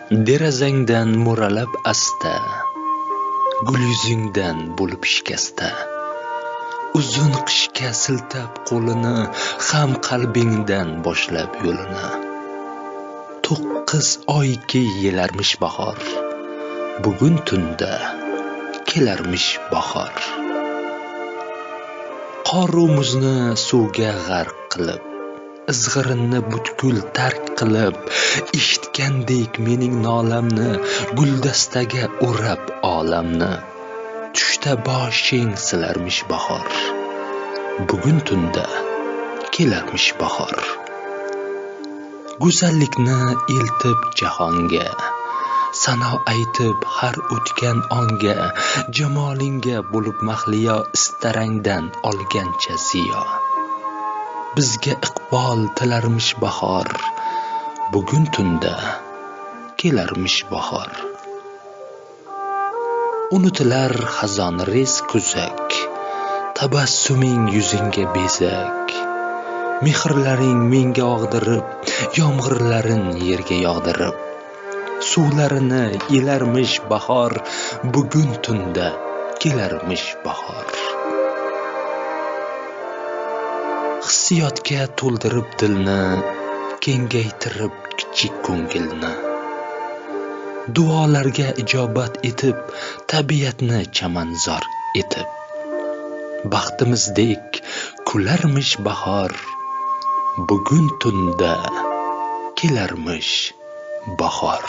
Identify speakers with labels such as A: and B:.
A: Derazangdan mo'ralab asta, gul yuzingdan bo'lib shikasta, uzun qishga siltab qo'lini, ham qalbingdan boshlab yo'lini. 9 oyki yelarmish bahor, bugun tunda kelarmish bahor. Qor u muzni suvga g'arq qilib, izg'irinni butkul tark qilib, eshitgandek mening nolamni, guldastaga o'rab olamni. Tushda boshing silarmish bahor, bugun tunda kelarmish bahor. Go'zallikni eltib jahonga, sano aytib har o'tgan onga, jamolinga bo'lib mahliyo, istarangdan olgancha ziyo. Bizga iqbol tilarmish bahor, bugun tunda kelarmish bahor. Unutilar xazon rez kuzak, tabassuming yuzingga bezak. Mehrlaring menga og'dirib, yomg'irlarin yerga yog'dirib, suvlarini elarmish bahor, bugun tunda kelarmish bahor. Hissiyotga to'ldirib dilni, kengaytirib kichik ko'ngilni. Duolarga ijobat etib, tabiatni chamanzor etib, baxtimizdek kularmish bahor, bugun tunda kelarmish bahor.